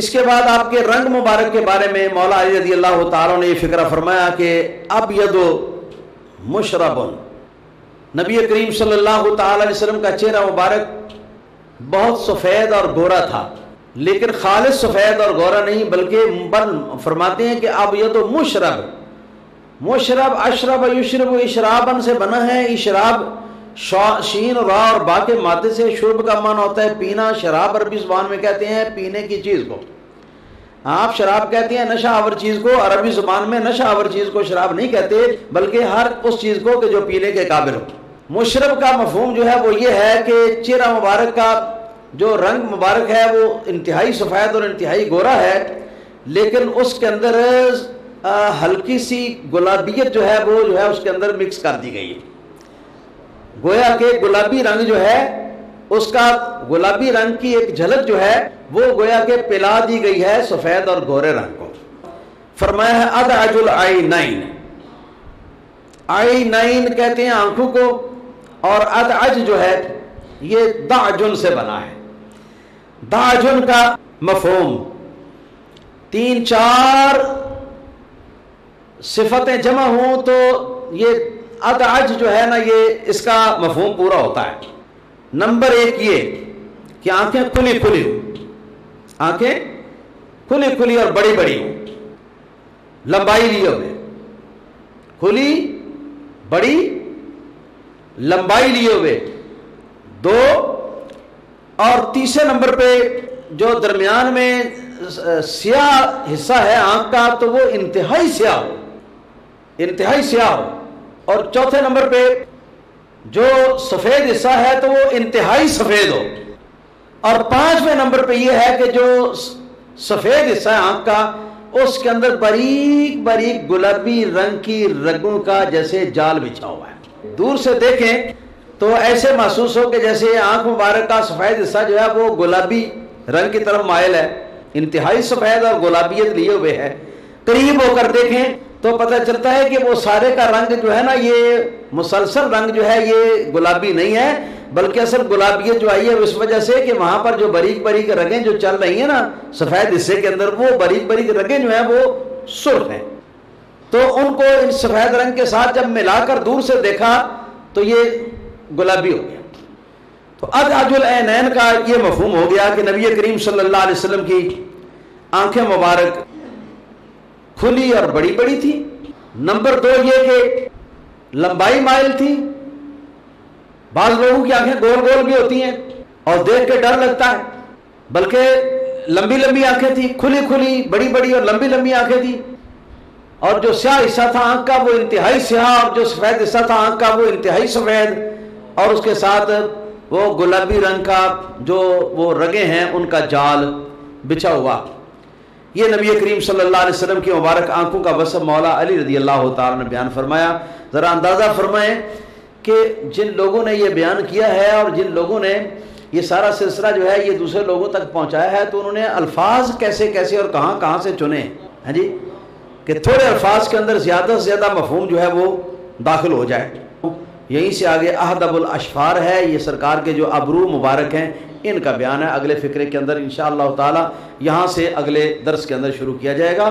اس کے بعد آپ کے رنگ مبارک کے بارے میں مولا علی رضی اللہ تعالیٰ نے یہ فکرہ فرمایا کہ ابیض مشرب، نبی کریم صلی اللہ تعالیٰ علیہ وسلم کا چہرہ مبارک بہت سفید اور گورا تھا، لیکن خالص سفید اور گورا نہیں، بلکہ فرماتے ہیں کہ ابیض مشرب، مشرب اشرب یشرب اشرابن سے بنا ہے۔ اشراب شین را اور با کے مادے سے، شرب کا معنی ہوتا ہے پینا، شراب عربی زبان میں کہتے ہیں پینے کی چیز کو، آپ شراب کہتے ہیں نشہ آور چیز کو، عربی زبان میں نشہ آور چیز کو شراب نہیں کہتے بلکہ ہر اس چیز کو کہ جو پینے کے قابل ہو۔ مشرب کا مفہوم جو ہے وہ یہ ہے کہ چہرہ مبارک کا جو رنگ مبارک ہے وہ انتہائی سفید اور انتہائی گورا ہے، لیکن اس کے اندر ہلکی سی گلابیت جو ہے وہ جو ہے اس کے اندر مکس کر دی گئی ہے، گویا کہ گلابی رنگ جو ہے اس کا گلابی رنگ کی ایک جھلک جو ہے وہ گویا کہ پلا دی گئی ہے سفید اور گورے رنگ کو۔ فرمایا ہے ادعج العینین، عینین کہتے ہیں آنکھوں کو، اور ادعج جو ہے یہ دعجن سے بنا ہے۔ دعجن کا مفہوم 3-4 صفتیں جمع ہوں تو یہ ادعج جو ہے نا یہ اس کا مفہوم پورا ہوتا ہے۔ نمبر 1 یہ کہ آنکھیں کھلی کھلی ہوں، آنکھیں کھلی کھلی اور بڑی بڑی ہوں، لمبائی لیے ہوئے، کھلی بڑی لمبائی لیے ہوئے 2، اور تیسرے نمبر پہ جو درمیان میں سیاہ حصہ ہے آنکھ کا تو وہ انتہائی سیاہ ہو، انتہائی سیاہ ہو، اور چوتھے نمبر پہ جو سفید حصہ ہے تو وہ انتہائی سفید ہو، اور 5ویں نمبر پہ یہ ہے کہ جو سفید حصہ ہے آنکھ کا اس کے اندر باریک باریک گلابی رنگ کی رگوں کا جیسے جال بچھا ہوا ہے، دور سے دیکھیں تو ایسے محسوس ہو کہ جیسے آنکھ مبارک کا سفید حصہ جو ہے وہ گلابی رنگ کی طرف مائل ہے، انتہائی سفید اور گلابیت لیے ہوئے ہے، قریب ہو کر دیکھیں تو پتہ چلتا ہے کہ وہ سارے کا رنگ جو ہے نا یہ مسلسل رنگ جو ہے یہ گلابی نہیں ہے، بلکہ اصل گلابیت جو آئی ہے اس وجہ سے کہ وہاں پر جو باریک باریک رگیں جو چل رہی ہیں نا سفید حصے کے اندر، وہ باریک باریک رگیں جو ہیں وہ سرخ ہیں، تو ان کو ان سفید رنگ کے ساتھ جب ملا کر دور سے دیکھا تو یہ گلابی ہو گیا۔ تو ادعج العینین کا یہ مفہوم ہو گیا کہ نبی کریم صلی اللہ علیہ وسلم کی آنکھیں مبارک کھلی اور بڑی بڑی تھی۔ نمبر 2 یہ کہ لمبائی مائل تھی، بعض لوگوں کی آنکھیں گول گول بھی ہوتی ہیں اور دیکھ کے ڈر لگتا ہے، بلکہ لمبی لمبی آنکھیں تھی، کھلی کھلی بڑی بڑی اور لمبی لمبی آنکھیں تھی، اور جو سیاہ حصہ تھا آنکھ کا وہ انتہائی سیاہ، اور جو سفید حصہ تھا آنکھ کا وہ انتہائی سفید، اور اس کے ساتھ وہ گلابی رنگ کا جو وہ رگیں ہیں ان کا جال بچھا ہوا۔ یہ نبی کریم صلی اللہ علیہ وسلم کی مبارک آنکھوں کا وصف مولا علی رضی اللہ تعالیٰ نے بیان فرمایا۔ ذرا اندازہ فرمائیں کہ جن لوگوں نے یہ بیان کیا ہے اور جن لوگوں نے یہ سارا سلسلہ جو ہے یہ دوسرے لوگوں تک پہنچایا ہے تو انہوں نے الفاظ کیسے کیسے اور کہاں کہاں سے چنے ہیں جی، کہ تھوڑے الفاظ کے اندر زیادہ سے زیادہ مفہوم جو ہے وہ داخل ہو جائے۔ یہیں سے آگے احدب الاشفار ہے، یہ سرکار کے جو ابرو مبارک ہیں ان کا بیان ہے، اگلے فقرے کے اندر انشاءاللہ تعالی یہاں سے اگلے درس کے اندر شروع کیا جائے گا۔